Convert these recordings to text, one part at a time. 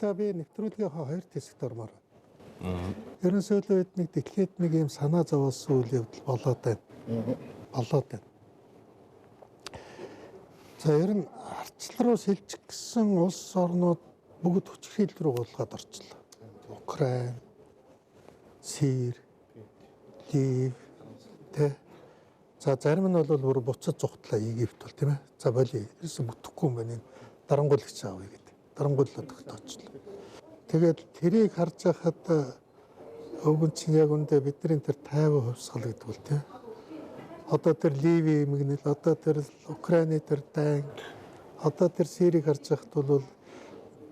одоо би нэвтрүүлгийн хоёр хэсэгт ормоор байна. Ерөн сүүлийн үед нэг дэлхийд нэг юм санаа зовоосон үйл явдал болоод байна. За ер нь арчлал руу сэлжих гэсэн улс орнууд бүгд хүчирхийлэл рүү гулгаад орчлоо. Украин, Сир, Лив, тэ. За зарим нь бол бүр буцаж зугтлаа Египт бол тийм ээ. За боли ерөөсө бүтэхгүй юм байна. Дарангуйлагч аавь гэдэг. Дарангуйлаад тогтоочлоо. Тэгээд тэрийг харж байхад өвгөн чинь яг үндэ бидний тэр 50% салгаддаг бол тийм. Одоо тэр Ливи мэгнэл, одоо тэр Украины тэр дайн, одоо тэр Сирийг харж байхад бол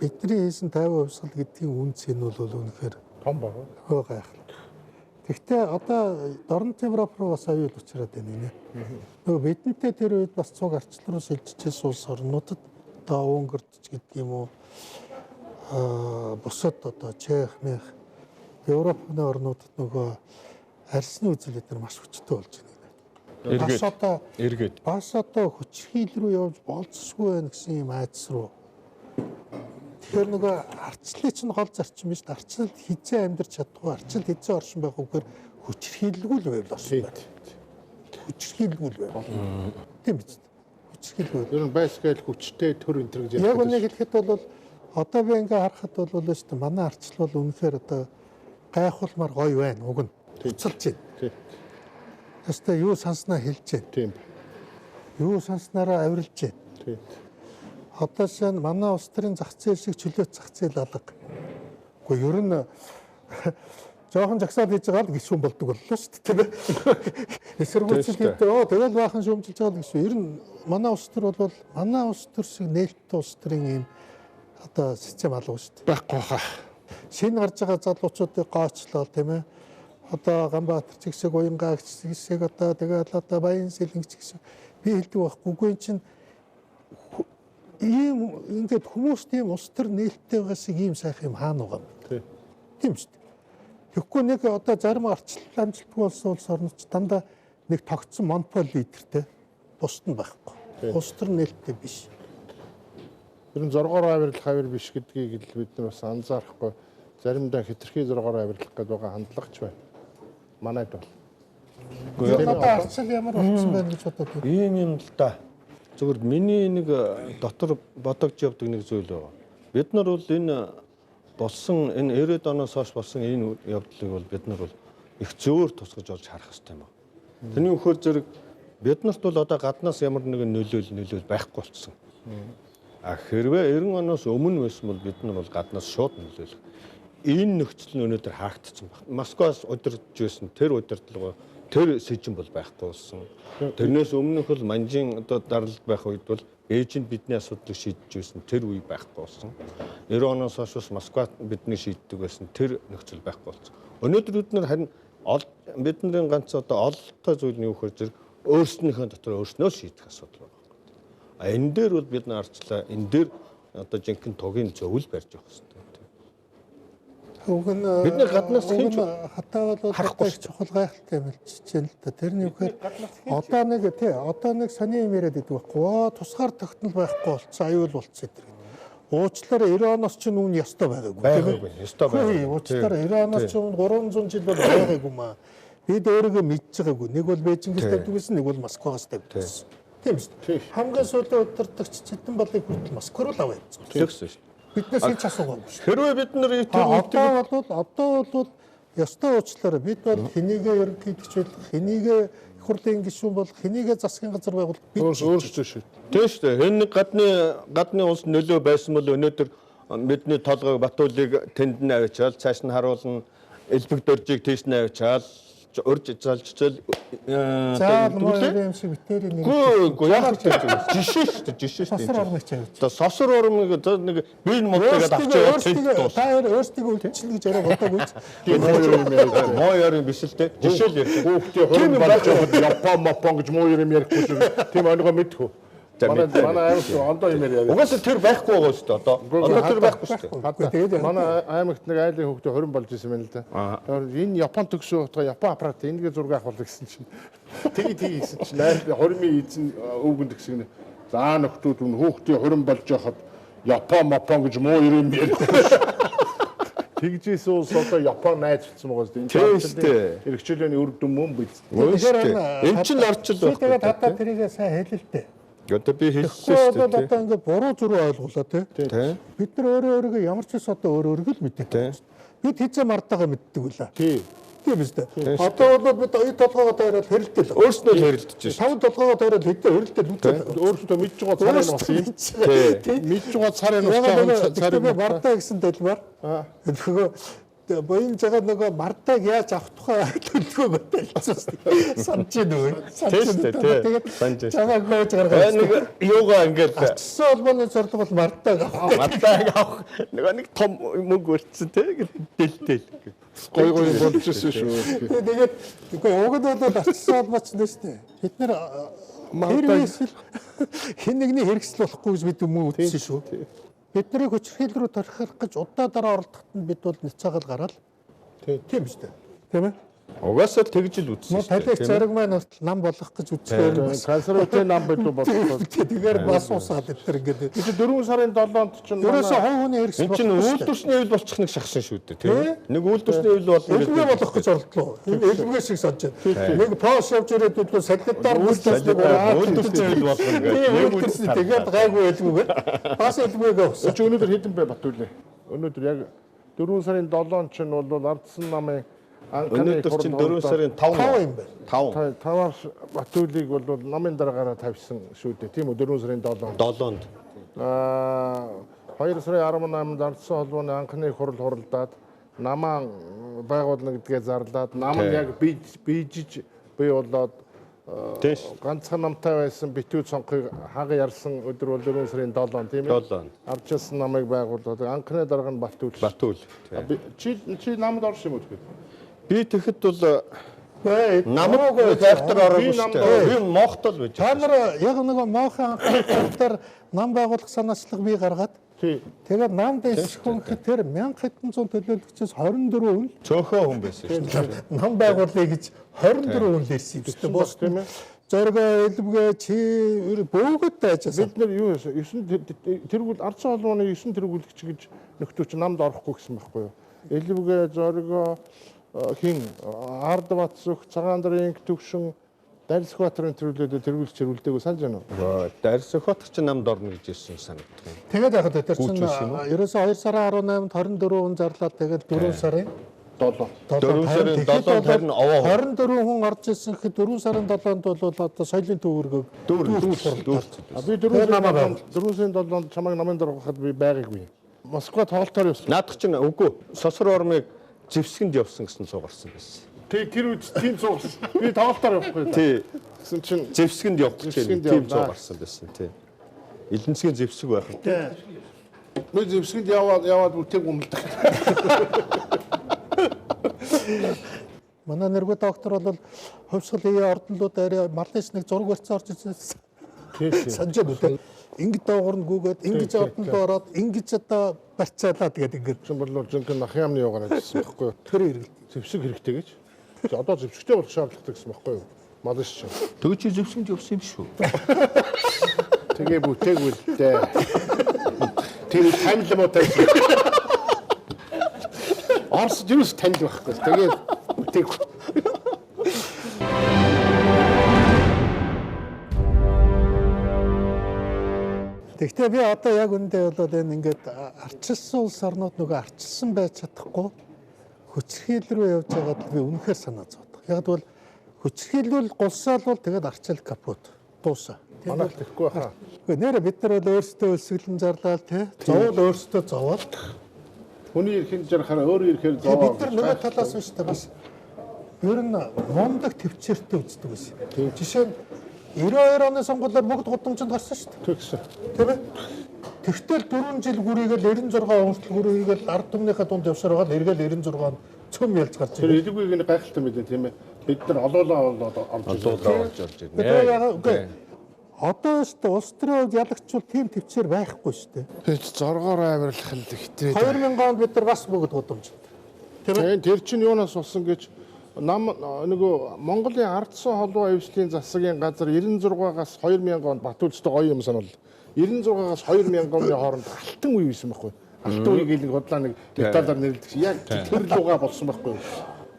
бидний хийсэн 50% сал гэдгийн үнц нь бол үнэхээр том баг. Гайхал. Гэхдээ одоо Дорн Европ руу бас аюул учраад байна нэ. Нөгөө бидэнтэй тэр үед бас цуг арчлал руу шилжижсэн улс орнуудад одоо Унгарч гэдэг юм уу бусад одоо Чех, Мех, Европын орнуудад нөгөө арсны үзэл эдгээр маш хүчтэй болж байна. Бас одоо хүчрхийл рүү явж болцсохгүй байх гэсэн юм айдас руу. Тэгэхээр нөгөө арчлалын чинь гол зарчим биш. Арчлал хизээ амьдарч чадахгүй, арчлал хизээ оршин байх үгээр хүчрхийлгүй л байвал байна. Хүчрхийлгүй л байвал. Тийм биз. Хүчрхийлгүй. Ер нь байсгаал хүчтэй төр энэ гэж яг үнийг хэлэхэд бол одоо би ингээ харахад бол шүү дээ манай арчлал бол үнэхээр одоо гайхуулмаар гоё байна. Уг нь буцалж байна. Тийм. Тэстэ юу санснаа хэлж байна. Тийм. Юу санснараа авирлж байна. Тийм. Одоо шинэ манай улс төрийн зах зээл шиг чөлөөт зах зээл алга. Гэхдээ ер нь жоохон жагсаал хийж байгаа л гişүүн болдог боллоо шүү дээ тийм ээ. Эсэргүүцэл гэдэг тэгэл баахан шүүмжилж байгаа л гişүү. Ер нь манай улс төр бол манай улс төр шиг нээлттэй улс төрийн юм одоо систем алга шүү дээ. Байхгүй хаа. Шинэ гарч байгаа залуучуудыг гоочлол тийм ээ. Одоо Ганбаатар ч гисэг, Уянгаа гисэг одоо тэгэл одоо Баян Сэлэнч гисэг би хэлдэг байхгүй. Үгүй чинь ийм ингээд хүмүүс тийм улс төр нээлттэй байгаа шиг ийм сайхан юм хаана байгаа юм. Тийм шүү дээ. Тэгэхгүй нэг одоо зарим арчлал амжилтгүй болсон улс орнууд дандаа нэг тогтсон монопол лидертэй бусд нь байхгүй. Улс төр нээлттэй биш. Ер нь зоргоор авирлах авир биш гэдгийг л бид нар бас анзаарахгүй. Заримдаа хэтэрхий зоргоор авирлах гэдэг байгаа хандлагач байна. Манайд бол. Одоо арчлал ямар болсон байна гэж бодоод байна. Ийм юм л да. Зөвхөн миний нэг дотор бодогч явдаг нэг зүйл байна. Бид нар бол энэ болсон энэ 90-ад оноос хойш болсон энэ явдлыг бол бид нар бол их зөөр тусгаж олж харах хэрэгтэй юм байна. Тэрний үхээр зэрэг бид нарт бол одоо гаднаас ямар нэгэн нөлөөл байхгүй болчихсон. А хэрвээ 90 оноос өмнө байсан бол бид нар бол гаднаас шууд нөлөөлөх. Энэ нөхцөл нь өнөөдөр хаагдсан байна. Москваас удирдах байсан тэр удирдлага тэр сэжин бол байхгүй болсон. Тэрнээс өмнөх бол манжин одоо даралт байх үед бол Бээжинд бидний асуудлыг шийдэж байсан тэр үе байхгүй болсон. 90 оноос хойш Москвад бидний шийддэг байсан тэр нөхцөл байхгүй болсон. Өнөөдөр бид нар харин бидний ганц одоо ололттой зүйл нь юу гэхээр зэрэг өөрснийхөө дотор өөрснөө шийдэх асуудал байна. А энэ дээр бол бид нар арчлаа. Энэ дээр одоо жинхэнэ тугийн зөвл барьж явах хэрэгтэй. Бид нар гаднаас хинч хатаа бол одоо чухал гайхалтай юм хэлж байна л да. Тэрний үгээр одоо нэг сони юм яриад идэг байхгүй. Тусгаар тогтнол байхгүй болцсон, аюул болцсон гэдэг. Уучлаарай 90 оноос ч нүүн ёстой байгаагүй. Байгаагүй. Ёстой байгаагүй. Уучлаарай 90 оноос ч 300 жил бол байгаагүй маа. Бид өөрийгөө мэдж байгаагүй. Нэг бол Бээжингээс тавьдаг байсан, нэг бол Москваас тавьдаг байсан. Тийм шүү. Хамгийн сүүлийн удирдагч Читэн балыг хүртэл Москва руу аваад явсан. Тийм шүү. Биднээс хинч асуугаагүй шүү. Хэрвээ бид нар одоо бол ёстой уучлаарай. Бид бол хэнийгээ ерөнхийлөгч болох, хэнийгээ их хурлын гишүүн болох, хэнийгээ засгийн газар байгуулах бид өөрсдөө шүү. Тийм шүү. Энэ гадны улс нөлөө байсан бол өнөөдөр бидний толгойг Батуулыг тэнд нь авчаал, цааш нь харуулна, элбэг дөржийг тийш нь авчаал, урж залжчаал юм шиг битэрийн нэг Гүү яг жишээ шүү. сосор ормч авч. За сосор ормыг нэг бие мотогээд авч яваад та хоёр өөрсдөө үлдчихнэ гэж арай бодоогүй. Моо ярин биш л те. Жишээ л ярьж. Хүүхдээ хөрөн болж яваад Япон гэж муу юм ярихгүй шүү. Тийм онгоо мэдхүү. Манай аймагт ондоо юм яриа. Угаасаа тэр байхгүй байгаа шүү дээ одоо. Одоо тэр байхгүй шүү дээ. Манай аймагт нэг айлын хүүхдээ хөрөн болж исэн юм л да. Энэ Япон төгсөө утга Япон аппарат энэгээ зураг авах гэсэн чинь тэгээ гэсэн чинь хормын эзэн өвгөнд гэсэн. За нөхдүүд хүүхдээ хөрөн болж яхад Япон гэж муу юм ярихгүй. Тэгжээс уус одоо Япон найз болсон байгаа шүү дээ. Тийм шүү дээ. Хэрэгчлээний үр дүн мөн биз. Энд чинь орчил байх. Тэгээд хатаа тэрийг сайн хэлэлтэй. Одоо би хэллээ Гэхдээ шүү одоо дээ. ингээд буруу зүрх ойлголоо тий. Бид нар өөрөөгөө ямар ч ус одоо өөрөөрөө л мэддэг. Бид хизээ мартагаа мэддэг үлээ. Тий. Тийм биз дээ. Одоо бол бид оюу толгоогоо тойроод хэрэлдэл. Өөрснөө л хэрэлдэж шүү. Таван толгоогоо тойроод хэдэн хэрэлдэл үүтэй. Өөрөөсөө мэдж байгаа царай нь бас юм. Мэдж байгаа царай нь царай мартаа гэсэн дэлбэр. Тэгэхээр боён жагаад нөгөө мартаг яаж авах тухай төлөвлөгөө баталчихсан. Санаж нүг. Тэгээд чамаа гооч гаргаад. Нэг юугаа ингээд Ачсан холбооны зорилго бол мартаг авах. мартаг авах. Нэг том мөнгө өрцсөн те дэлтэл. гой болчихсон шүү. Тэгээд үгүй уг нь бол ачсан холбооч нь шүү дээ. Бид нэр мартаг хин нэгний хэрэгсэл болохгүй гэж бид өмнө үтсэн шүү. Бидний хүчрхийл рүү торхих гэж удаа дараа оролдоход нь бид бол нэцаагаал гараад тийм шүү дээ. Тийм ээ. Угаасаа л тэгж л үзсэн Мөн талих зариг маань хүртэл нам болох гэж үзсэн. Консерватив нам бид бодлоо. Тэгэхээр бас уусаад энэ ингээд. Бид 4 сарын 7-нд чинь Ерөөсөө хувийн хэрэгсэл Энд чинь үйлдвэрчний үйл болчих нэг шахсан шүү дээ тийм. Нэг үйлдвэрчний үйл болно Элбэг болох гэж оролдлоо. Энэ элбэг шиг санаж байна. Нэг пош явж ирээд үл салдитаар үйлдвэрчний үйл болно гэдэг. нэг үйлдвэрчний тэгээд гайгүй элбэг. Бас элбэг авсан. чи өнөөдөр хэдэн бай Батүлээ. Өнөөдөр яг 4 сарын 7-нд чинь бол ардсан намын Өнөөдөр чинь 4 сарын 5 юм байна. 5 таваар Батүлийг бол намын дараагаараа тавьсан шүү дээ. Тийм үү 4 сарын 7-нд. 7-нд 2 сарын 18-нд ардсан холбооны анхны хурал хуралдаад намаа байгуулна гэдгээ зарлаад нам нь яг бийжиж бий болоод ганцхан намтай байсан битүү цонхыг хаг ярсан өдөр бол 4 сарын 7 тийм ээ. 7. Ардчилсан намыг байгуулад анхны дарга нь Батүл. Батүл. Чи намд орсон юм уу тэгээд? Би тэгэхэд бол намаагүй зайлтар ороогүй шүү дээ. Би Монголд байж Та нар яг нэг моохон анхаар нам байгуулах санаачлага бий гаргаад тэгээд нам дэс хүнхэд тэр 1700 төлөөлөгчөөс 24 хүн цөөхөө хүн байсан шүү дээ. нам байгуулъя гэж 24 хүн лэрсэн юм шүү дээ. Бос тийм ээ. Зоргоо элбгээ чи бөөгд ажиж бид нар юу 9 тэргүүл ардсан холбооны 9 тэргүүлэгч гэж нөхдөөч намд орохгүй гэсэн байхгүй юу? Элбгээ зоргоо хин Ардбат зүх Цагаандрын төвшин Дарсхбаатарын төрүүлээд тэргүүлж хэрүүлдээгөө санаж байна уу? Дарсхбаатар ч намд орно гэж ирсэн санагдав. тэгээд яг тэр чинь ерөөсөө 2 сарын 18-нд 24 хүн зарлаад тэгээд 4 сарын 7 4 сарын 7-нд харин овоо 24 хүн орж ирсэн гэхэд 4 сарын 7-нд бол одоо соёлын төвөргөг би 4 сарын 7-нд чамайг намын даргахад би байгаагүй. Москва тоглолтоор явсан. наадах чинь үгүй сосор ормыг зэвсгэнд явсан гэсэн цугарсан байсан. Тэр үед тийм цугсан. Би тоглолтоор явахгүй. Тий. Гэсэн чинь Зэвсгэнд явах гэж тийм цугарсан байсан тий. Эленцгийн зэвсэг байх нь. би зэвсгэнд яваад үтээг өмлөдөг. Манай нэргүй доктор бол хувьсгал ие ордонлууд арай малынс нэг зураг барьцсан орж ирсэн. Санаж байна. Ингэж доогор нь гүгээд ингэж ордонд ороод ингэж одоо барьцаалаа тэгээд ингэж чинь бол жинхэнэ ах яамны явгаар ажилласан байхгүй юу? тэр хэрэглээ. Зэвсэг хэрэгтэй гэж. Одоо зэвсэгтэй болох шаардлагатай гэсэн байхгүй юу? Малш чинь. Тэгвэл чи зэвсгэнд явсан юм шүү. Тэгээ бүтээгүй л дээ. Тэр танил муутай. Орс юус танил байхгүй. Тэгээ бүтээгүй. Гэхдээ би одоо яг үндэ болоод энэ ингээд арчилсан улс орнууд нөгөө арчилсан байж чадахгүй хүчрхийл рүү явж байгаад би үнэхээр санаа зовдог. Яг бол хүчрхийлвэл гулсаал бол тэгээд арчил капут дуусаа. Манайх тэхгүй хаа. Гэхдээ нэрэ бид нар бол өөрсдөө өсөглөн зарлаа тий. Зовол өөрсдөө зовоод Хүний эрхэнд жарахаар өөрөө ирэхээр зовоо. бид нар нөгөө талаас нь шүү дээ бас ер нь мундаг төвчээртэй үздэг байсан. Жишээ нь 92 оны сонгуулиар бүгд гудамжинд гарсан шүү дээ. Тэгсэн. Тийм ээ. Тэгтэл 4 жил гүрийгэл 96 онцлог гүрийгэл ард түмнийхээ дунд явсаар байгаа л эргээл 96 он цөм ялж гарч Тэр элэгүйг нь гайхалтай мэдээ тийм ээ. Бид нар олоолаа орж орж ирнэ. Одоо шүү дээ улс төрийн хувьд ялагчвал тийм төвчээр байхгүй шүү дээ. Бид зоргоор авирлах л ихтэй. 2000 онд бид нар бас бүгд гудамжинд. Тийм ээ. Тэр чинь юунаас болсон гэж нам нөгөө Монголын ардсан холбоо авьяаслын засгийн газар 96-аас 2000 онд Батүлчтэй гоё юм санал 96-аас 2000 оны хооронд алтан үе байсан байхгүй. Алтан үеийг нэг бодлоо нэг деталаар нэрлэдэг. Яг тэр луга болсон байхгүй.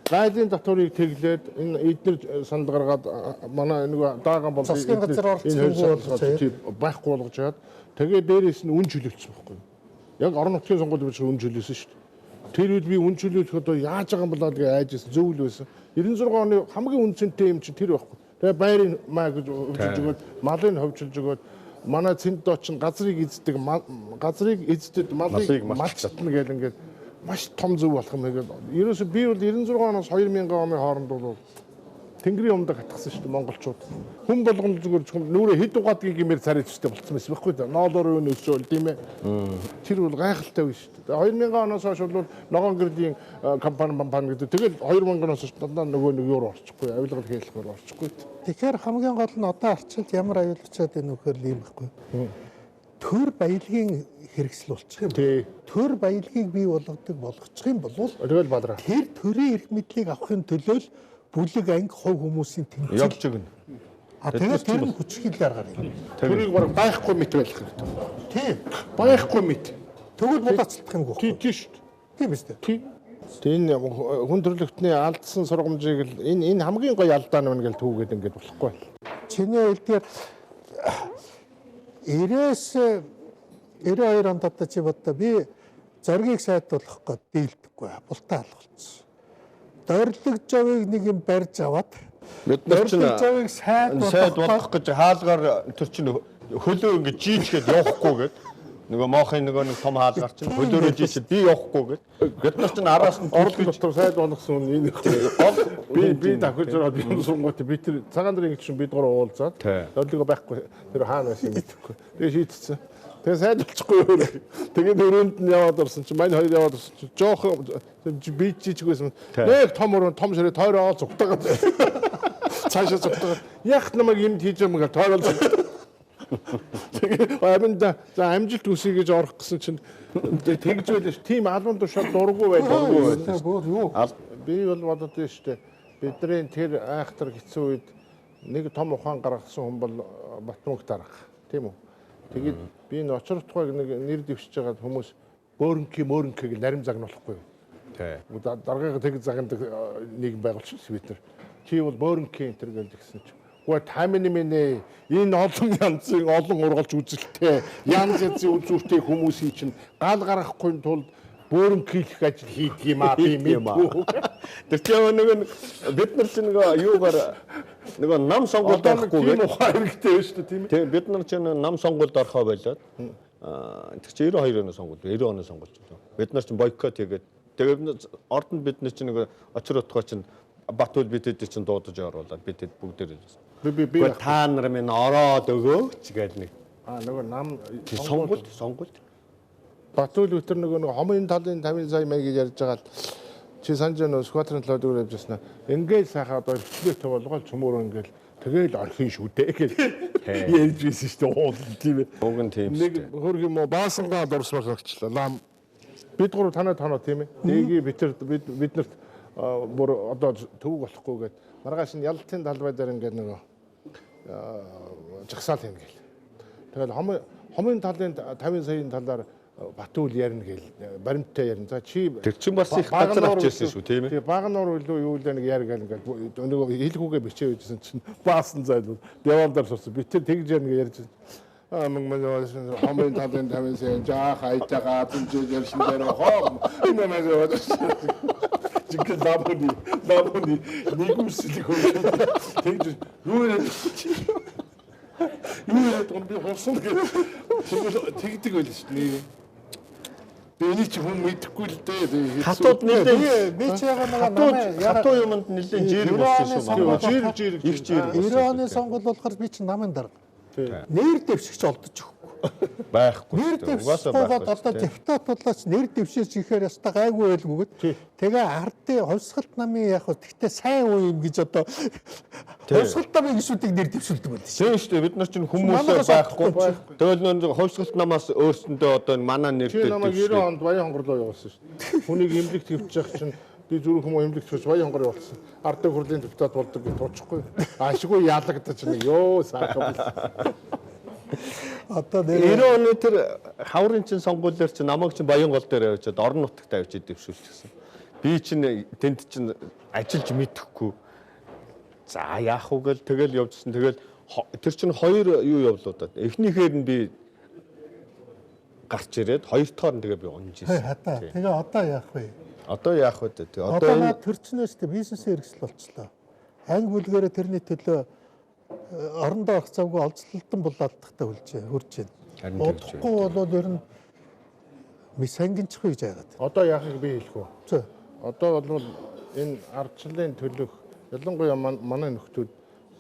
Гайлын татварыг тэглээд энэ эдгээр санд гаргаад манай нэг дааган бол Засгийн газар байхгүй болгож чаад тэгээ дээрээс нь үн чөлөөлсөн байхгүй. Яг орон нутгийн сонгуульд биш үн чөлөөсөн шүү дээ. Тэр үед би үн чөлөөлөх одоо яаж байгаа юм болоо гэж айжсэн зөв л байсан. 96 оны хамгийн үнцэнтэй юм чинь тэр байхгүй. Тэгээ байрын маа гэж хөвчөж өгөөд малыг хөвчилж өгөөд манай цэнд доочин газрыг эздэг газрыг эздэд малыг малчтна гэл ингээд маш том зөв болох юм гээд. Ерөөсө би бол 96 оноос 2000 оны хооронд бол Тэнгэрийн өмнөд хатгсан шүү дээ монголчууд. Хүн болгоно зүгээр нүрээ хэд угаадгийг гэмээр царайчтай болцсон байсан байхгүй да. Ноолоор өө өсөөл тийм ээ. Тэр бол гайхалтай үе шүү дээ. 2000 оноос хойш бол ногоон гэрдийн компани гэдэг. Тэгэл 2000 оноос хойш дандаа нөгөө нэг юуруу орчихгүй. Авилгал хийлгээр орчихгүй. Тэгэхээр хамгийн гол нь одоо арчилд ямар аюул учраад энэ вөхөр ийм байхгүй. Төр баялагын хэрэгсэл болчих юм. Төр баялагийг бий болгочих юм бол тэгэл бадраа. Тэр төрийн эрх мэдлийг авахын төлөө бүлэг анги хувь хүмүүсийн тэмцэл явж өгнө. Тэгээд тэр нь хүчрхийлэл гаргана. Төрийг бараг байхгүй мэт байх хэрэгтэй. Тийм. Байхгүй мэт. Тэгвэл булаацлах юм гоо. Тийм шүү дээ. Тийм биз дээ. Тийм. Энэ хүн төрөлхтний алдсан сургамжийг л энэ хамгийн гоё алдаа нь гэж түүгээд ингэж болохгүй. Чиний хэлдгээр 92 онд одоо чи бодоо би зоригийг сайдуулах гээд дийлдэхгүй бултаа алгалцсан. Дорилог жавыг нэг юм барьж аваад бид нар чинь жавыг сайд болох гэж хаалгаар тэр чинь хөлөө ингэж жийчгээд явахгүй гээд нөгөө моохын нөгөө нэг том хаалгаар чинь хөлөөрөө жийчээд би явахгүй гээд бид нар чинь араас нь орлог дотор сайд болгосон энэ би дахиж ороод би сунгууд би тэр цагаан дэрийн чинь бид гурав уулзаад дорилог байхгүй тэр хаана байсан мэдэхгүй. Тэгээ шийдчихсэн. Тэгээ сайд болчихгүй өөр. Тэгээд өрөөнд нь яваад орсон чинь мань хоёр яваад орсон чинь жоохон би жижигсэн. Нэг том өрөөнд том ширээ тойроо зүгтагаад цаашаа зүгтагаад яг намайг юмд хийж юм гээд тойроо зүгтагаад. Тэгээ аминда за амжилт үсэе гэж орох гэсэн чинь тэгж байлаа ш. Тим албан тушаал дургу байдаг. Би бол бодод нь шүү дээ. Бидний тэр айхтар хэцүү үед нэг том ухаан гаргасан хүн бол Батмунх дарга. Тийм үү? Тэгээд би энэ очиртгойг нэг нэр дэвшиж байгаа хүмүүс мөөрөнки гэж нарийн загнуулахгүй юу? Тий. Даргыг тэг загнадаг нийгэм байгуулчихсан бид нар. Чи бол мөөрөнки энэ гэж гисэн чи. Гуй таймны минь энэ олон янзын олон ургалж үзэлтэй янз янзын үзүүртэй хүмүүсийн чинь гал гаргахгүй тулд бөөрөнкийлэх ажил хийдэг юм аа би мэдгүй. Тэр чинь нэг бид нар чинь нөгөө юугаар нөгөө нам сонгуульд орохгүй гэдэг ухаан хэрэгтэй байна шүү дээ тийм ээ. Тийм бид нар чинь нам сонгуульд орохоо болоод тэр чинь 92 оны сонгуульд 90 оны сонгуульд бид нар чинь бойкот хийгээд тэгээд ордонд бид нар чинь нөгөө очир утгаа чинь Батүл бидэд чинь дуудаж оруулаад бидэд бүгдээр би та нар минь ороод өгөөч гэж нэг нөгөө нам сонгуульд Батүл өтер нөгөө хомын талын 50 сая маяг гэж ярьж байгаа л чи санаж нөө сквадрын талууд өөр явж байна. Ингээд сайхан одоо хөлөөтэй болгоол цөмөр ингээл тэгэл орхин шүү дээ гэж ярьж байсан шүү дээ уулын тийм ээ. Уг нь тийм шүү дээ. Нэг хөрг юм уу баасангаа дурсмал өгчлээ. Лам бид гурав танаа тийм ээ. Дэги биднэрт бүр одоо төвөг болохгүйгээд маргааш нь ялтын талбай дээр ингээд нөгөө жагсаал юм гээл. Тэгэл хомын талын 50 саяын талаар Батүл ярина гээл баримттай ярина. За чи тэр чин бас их газар авчихсан шүү тийм ээ. Тэгээ багнуур илүү юу л нэг яар гээл ингээд нөгөө хэлгүүгээ бичээ байжсэн чинь баасан зайлбар девандар сурсан. Би тэр тэгж ярина гэж ярьж байна. Хомын талын 50 сая жаах айтагаа тэмцэж ярьсан дээр хоо энэ маяг жигэл лабони нэгүсэлэг хөө тэгж юу яриад би хорсон тэгдэг байл шүү дээ. Энийг чи хүн мэдэхгүй л дээ. Хатууд нэлээд би ч яагаад намайг хатуу юмд нэлээд жирэг болсон шүү. Жирэг их жирэг. 90 оны сонгуул болохоор би ч намын дарга. Нэр дэвшигч олдож өгөхгүй. Байхгүй. Нэр дэвшигчгээд одоо депутат болооч нэр дэвшиж ихээр яста гайгүй байлгүйгээд тэгээ ардын хувьсгалт намын яг гэхдээ сайн үе юм гэж одоо хувьсгалт намын гишүүдийг нэр дэвшүүлдэг байл тийм шүү дээ. Бид нар чинь хүмүүсээ байхгүй. Тэгэл нөө хувьсгалт намаас өөрсөндөө одоо манай нэртэй намайг 90 онд Баян хонгорлоо явуулсан шүү дээ. Хүнийг эмнэлэгт хэвчих чинь би зүрх хүмүүс эмнэлэгт хэвч Баян хонгор явуулсан. Ардын хурлын депутат болдог гэж туучихгүй. Ашгүй яалагдаж нэг ёо сайхан. Одоо 90 оны тэр хаврын чин сонгуулиар чи намайг чи Баянгол дээр явуулаад орон нутагт авчиж дэвшүүлчихсэн. Би чинь тэнд чинь ажиллаж мэдэхгүй. За яах вэ гэл тэгэл явжсэн. Тэгэл тэр чинь хоёр юу явлуудаад. Эхнийхээр нь би гарч ирээд хоёр дахь нь тэгээ би унж ирсэн. хатаа. Тэгээ одоо яах вэ? Одоо яах вэ? Тэгээ Одоо наад төрчнөөс тэ бизнесээ хэрэгсэл болчихлоо. Анги бүлгээрээ тэрний төлөө орондоо орох завгүй олзлолтон булаалдахтай хурж Харин байна. тэгж Удахгүй бол ер нь сангинчих гэж яагаад. Одоо яахыг би хэлэх үү? Зөө. Одоо бол энэ ардчлалын төлөөх ялангуяа манай нөхдүүд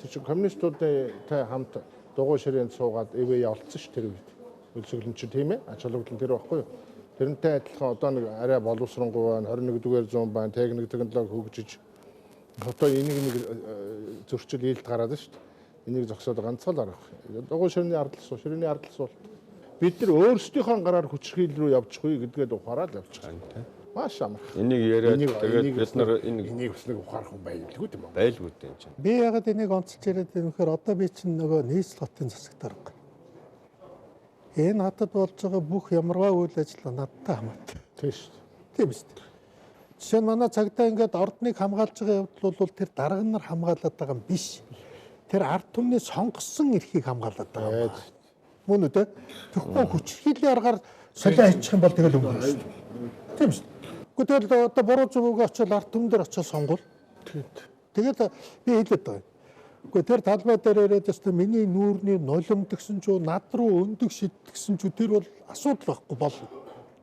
тэр чинь коммунистуудтай хамт дугуй ширээн суугаад ивэ явуулсан ш тэр үед. Өлсгөлн чи тийм ээ? Ач холбогдол тэр байхгүй юу? Тэрнтэй адилхан одоо нэг арай боловсронгуй байна, 21-р зуун байна, техник технологи хөгжиж одоо энийг зөрчил ээлд гараад шүү дээ. Энийг зогсоод ганцхан л арга. Дугуй ширээний ардл суу, ширээний ардл суул. Бид нар өөрсдийнхөө гараар хүчрхийл рүү явчихгүй гэдгээд ухаараад явчихсан тийм. Маш амархан. энийг яриад тэгээд бид нар энийг бас нэг ухаарах хүн байлгүй юм байна. байлгүй дээ энэ чинь. Би ягаад энийг онцолж яриад байххээр одоо би чинь нөгөө нийслэл хотын засагт орго. Энэ хотод болж байгаа бүх ямарваа үйл ажиллагаа надтай хамаатай. Тийм шүү дээ. Тийм шүү дээ. Жишээ нь манай цагдаа ингээд ордныг хамгаалж байгаа явдал бол тэр дарга нар хамгаалаад байгаа юм биш. Тэр ард түмний сонгосон эрхийг хамгаалаад байгаа юм. Мөн үү те? Тэгэхгүй хүчрхийллийн аргаар солио хийчих юм бол тэгэл өнгөрнө шүү дээ. Тийм шүү дээ. Гэхдээ тэгэл одоо буруу зүгөө очил ард түмэн дээр очил сонгол. Тэгээд би хэлээд байгаа. Гэхдээ тэр талбай дээр ирээд өстө миний нүүрний нулимд гэсэн чүү над руу өндөг шидтгсэн чүү тэр бол асуудал байхгүй болно.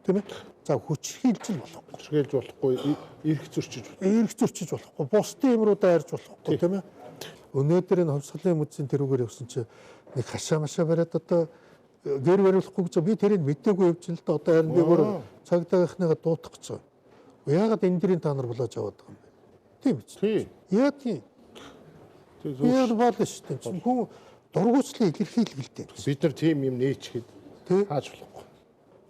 Тийм ээ? За хүчрхийлж болохгүй. Хүчрхийлж болохгүй, эрх зөрчиж болохгүй. Эрх зөрчиж болохгүй. Бусдын юмруудаа ярьж болохгүй тийм ээ? Өнөөдөр энэ хувьсгалын мэдсийн тэрүүгээр явсан чи нэг хашаа машаа бариад одоо гэр бариулахгүй гэж би тэрийг мэдээгүй явж л да одоо харин би бүр цагдаагийнхныгаа дуутах гэж байгаа. Яагаад энэ дэрийн та нар болоож яваад байгаа юм бэ? Тийм биз? Тийм. Яа тийм. Яг болно шүү дээ. Хүн дургуйчлын илэрхийлгэлтэй. Бид нар тийм юм нээчихэд хааж болохгүй.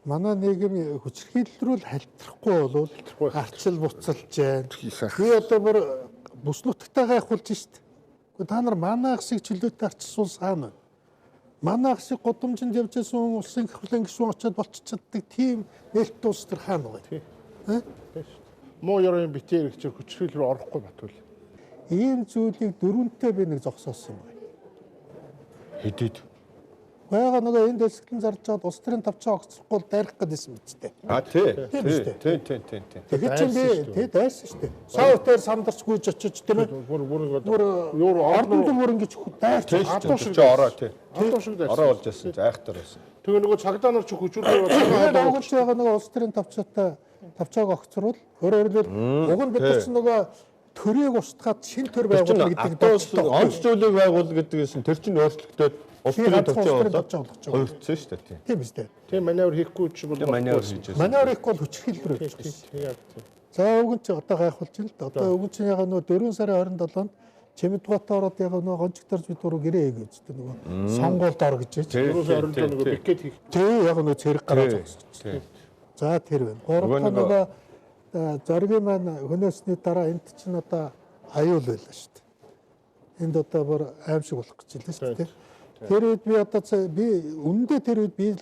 Манай нийгэм хүчрхийлэл рүү халтрахгүй болвол арчил буцалж байна. Би одоо бүр бүс нутагтаа гайхуулж шít. Гэхдээ та нар манайх шиг чөлөөтэй арчилсан саана. Манайх шиг гудамжинд явж байсан хүн улсын хөрлийн гишүүн очиод болчихдаг тийм нээлт улс төр хаана байгаа. Муу ёрын битээр их хүчрхийлэл рүү орохгүй батвал. Ийм зүйлийг дөрвөнтэй би нэг зогсоосон юм байна. Хэдэд. Бага нөгөө энэ дэвсгэлэн зарж чад улс төрийн тавчаа огцрохгүй дайрах гэдсэн мэт. А тий. Тийм. Тэгэхээр чи би дайсан шүү дээ. Савтаар самдарч гүйж очиж тийм ээ. Бүр ордон дүр ингэж дайрч адуу шиг ороо тий. адуу шиг дайсан. Ороо болж байсан. Айхтар байсан. Тэгээ нөгөө цагдаа нар ч хүчрхийлэл тэгээд агуулж байгаа нөгөө улс төрийн тавчааг огцруул өөрөөр хэлбэл уг нь бид нар ч нөгөө төрийг устгаад шин төр байгуулна гэдэг онц зүйлийг байгуул гэдгээс нь тэр чинь өөрчлөгдөд улс төрийн тавчаа хоёрцсон шүү дээ. Тийм биз дээ. Тийм маневр хийхгүй ч бол Манайвар хийж байсан. Манайвар их бол хүчрхийлэл рүү явж байгаа. За өгөн чи одоо гайхуулж байна л да. Одоо өгөн чи яг нөгөө 4 сарын 27-нд Чимэдготоо ороод яг нөгөө гончгтарч бид дөрөв гэрээ хийгээд дээ нөгөө сонгуульд ор гэж байна. Өөрөөсөө оролцоо нөгөө бикет хийх. Тэг яг нөгөө цэрэг гараад зогсчих. За тэр байна. Гурав нөгөө зоригийн маань хөнөөсний дараа энд чинь одоо аюул байлаа шүү дээ. Энд одоо бүр аим шиг болох гэж байлаа шүү дээ. Тэр үед би одоо би үндэ тэр үед би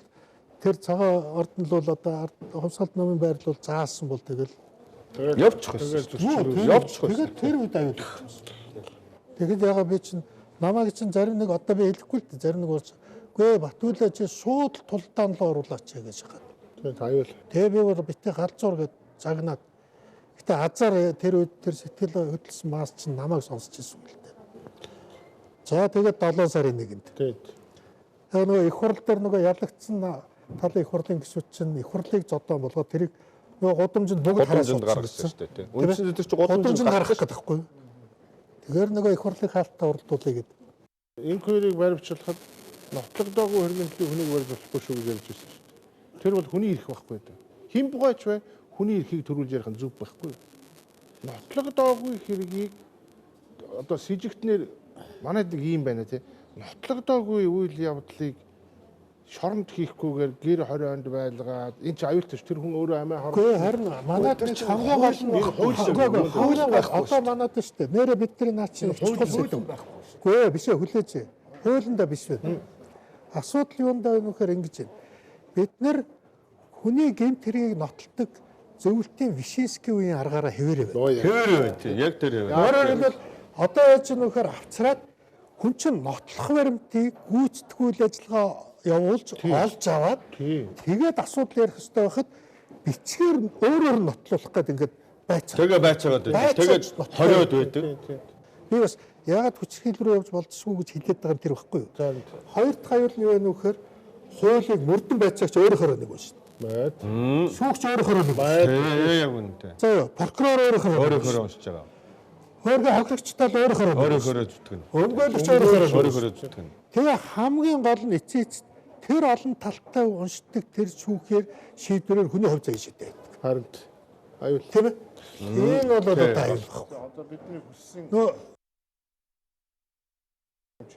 тэр цагаан ордон л бол одоо хувьсгалт номын байрлал заасан бол тэгэл явчих гэсэн. Явчих. Тэгээд тэр үед аюул. Тэгэхэд ягаа би чинь намайг чинь зарим нэг одоо би хэлэхгүй л дээ зарим нэг уурч үгүй Батүлээ чи шууд тулдаан л оруулаач гэж хаад. Тэгээд аюул. Тэгээ би бол битээ галзуур гэж загнаад. Гэтэ азар тэр үед тэр сэтгэл хөдлөсөн маас чинь намайг сонсч ирсэн юм л дээ. За тэгээд 7 сарын 1-нд. Тэгээд нөгөө их хурл дээр нөгөө ялагдсан талын их хурлын гишүүд чинь их хурлыг зодон болгоод тэрийг нөгөө гудамжинд бүгд Гудамжинд гаргасан шүү дээ. Үндсэндээ тэр чинь гудамжинд гаргах гэдэг байхгүй юу? Тэгэхээр нөгөө их хурлын хаалтаа уралдуулъя гэдэг. инквайрийг баримтлахад нотлогдоогүй хэргийн төлөө хүнийг барьж болохгүй шүү гэж ярьж байсан шүү дээ. Тэр бол хүний эрх байхгүй дээ. Хэн бугайч вэ? Хүний эрхийг төрүүлж ярих нь зөв байхгүй. Нотлогдоогүй хэргийг одоо с ิจ гтнэр манайд нэг юм байна тий. Нотлогдоогүй үйл явдлыг шоронд хийхгүйгээр гэр хорионд байлгаад энэ ч аюултай ш тэр хүн өөрөө амиа хорон. Гэхдээ харин манайд ч хамгийн гол нь хуулийн одоо манайд шүү дээ. Нэрэ бидний наа чинь чухал зүйл байхгүй. Үгүй биш ээ хүлээж. Хуулиндаа биш вэ. Асуудал юундаа вэ нөхөр ингэж байна. Бид нэр хүний гэмт хэргийг нотолдог зөвлөлтийн Вишинский үеийн аргаараа хэвээрээ байна. Хэвээр байна тий. Яг тэр хэвээр. Өөрөөр хэлбэл одоо яаж нөхөр авцраад хүн чинь нотлох баримтыг гүйцэтгэл ажиллагаа явуулж олж аваад тэгээд асуудал ярих хэрэгтэй байхад бичгээр өөрөөр нь нотлуулах гэдэг ингээд байцаа. Тэгээ байцаагаад байдаг. Тэгээд хориод байдаг. Би бас яагаад хүчирхийлэл рүү явж болдсгүй гэж хэлээд байгаа юм тэр байхгүй юу? Хоёр дахь аюул нь юу вэ нөхөр? Хуулийг мөрдөн байцаагч өөрөөр нэг байна шүү дээ. Сүүгч өөрөөр нэг байна. Яг үнэтэй. За юу, прокурор өөрөөр уншиж байгаа. Хөргө хавхлагчтай л өөрөөр зүтгэн. өмгөөлөгч өөрөөр зүтгэн. Тэгээ хамгийн гол нь эцээц тэр олон талтай уншдаг тэр шүүхээр шийдвэрээр хүний хувь заяа шийдээд байдаг. Харин аюул Тийм ээ. Энэ бол одоо аюул багхгүй. одоо бидний хүссэн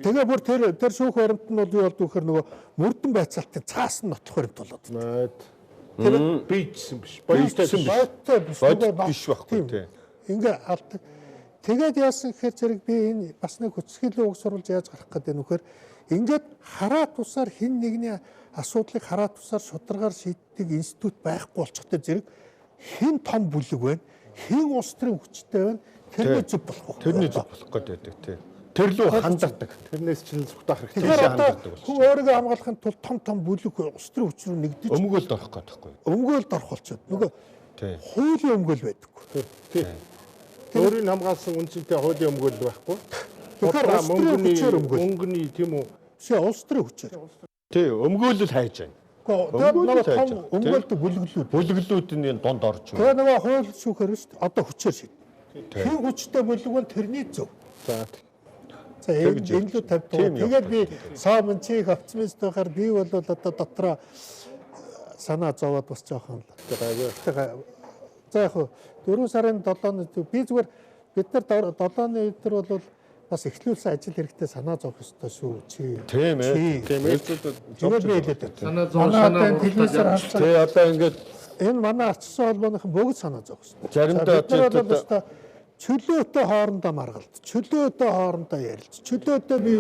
Тэгээ бүр тэр шүүх баримт нь бол юу болд вөхөр нөгөө мөрдөн байцаалтын цаас нь нотлох баримт болоод. тийм ээ бийжсэн биш. Боёдсон биш. Боёдтой биш. Бодит биш байхгүй тий. Ингээ алдаг. Тэгээд яасан гэхээр зэрэг би энэ бас нэг хүчирхийлэл үг сурвалж яаж гарах гэдэг нь вөхөр ингээд хараа тусаар хин нэгний асуудлыг хараа тусаар шударгаар шийддэг институт байхгүй болчихтой зэрэг хин том бүлэг байна. Хин улс төрийн хүчтэй байна. Тэрний зөв болох. Тэрний зөв болох гэдэг тий. Тэр лөө ханддаг. Тэрнээс чинь зүгтах хэрэгтэй. Тэгэхээр одоо хүн өөрийгөө хамгаалахын тулд том бүлэг улс төрийн хүч рүү нэгдэж өмгөөлд орох гэдэгхгүй. өмгөөлд орох болчиход нөгөө Тий. хуулийн өмгөөл байдаггүй. Тийм. Өөрийг хамгаалсан үнцэнтэй хуулийн өмгөөл байхгүй. Тэгэхээр улс төрийн хүчээр өмгөөл. Мөнгөний тийм үү? Шээ улс төрийн хүчээр. Тий, өмгөөлөл хайж байна. Тэгээд нөгөө том өмгөөлдөг бүлэглүүд. Бүлэглүүд нь донд орж байна. Тэгээ нөгөө хууль шүүхээр шүү дээ. Одоо хүчээр шийд. Хэн хүчтэй бүлэг бол тэрний зөв. За. За энэ л тавьдаг. Тэгээд би саамын чих авцмист байхаар би бол одоо дотроо санаа зовоод бас жоохон л. За яг 4 сарын 7-ны би зүгээр бид нар 7-ны өдөр бол бас эхлүүлсэн ажил хэрэгтэй санаа зовх ёстой шүү чи. Тийм ээ. Тийм ээ. Тэгээд би хэлээд байна. Санаа зовх санаа телевизээр харсан. Тий, одоо ингээд Энэ манай ардчсан холбооныхон бүгд санаа зовх ёстой. Заримдаа одоо чөлөөтэй хоорондоо маргалт, чөлөөтэй хоорондоо ярилц, чөлөөтэй би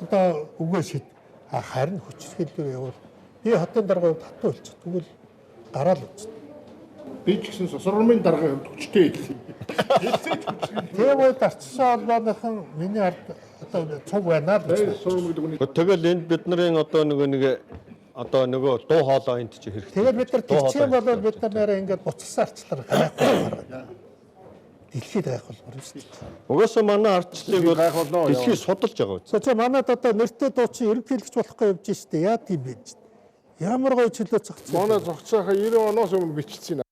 одоо үгээ шид. Харин хүчирхийлэл явал би хотын дарга татуу болчих. Тэгвэл гараал үз. би ч гэсэн сосромын дарга хүчтэй хэлсэн. Тэгээ үед ардчсан холбооныхон миний ард одоо цуг байна л гэж. Сосром гэдэг нь тэгэл энд бид нарын одоо нөгөө дуу хоолой энд чи хэрэгтэй. Тэгээд бид нар тэгчээ болоод бид нараа ингээд буцсан арчлаар гайхах. Дэлхийд гайхуулмаар юм шүү дээ. Угаасаа манай ардчлалыг бол гайхуулнаа. дэлхий судалж байгаа. За манайд одоо нэртэй дуучин ерөнхийлөгч болохгүй явж штэ. Яа тийм бэ? Ямар гоё чөлөө зогцсон. манай зогцоохоо 90 оноос өмнө бичсэн.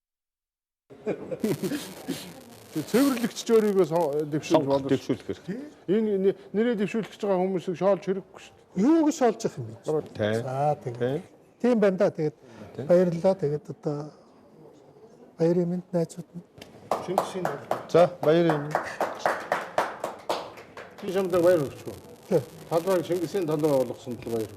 Цэвэрлэгч өөрийгөө дэвшүүлж болдог. Дэвшүүлэх хэрэгтэй. Энэ нэрээ дэвшүүлж байгаа хүмүүсийг шоолж хэрэггүй шүү дээ. Юуг шоолж явах юм бэ? Тий. За тэгээд тийм байна да. Тэгээд баярлалаа. Тэгээд одоо баярын мэнд найзууд нь. Чингисийн За, баяр юм. би самдаг баяр хүрч байна. Тий. Талбайг Чингисийн талбай болгосон л баяр.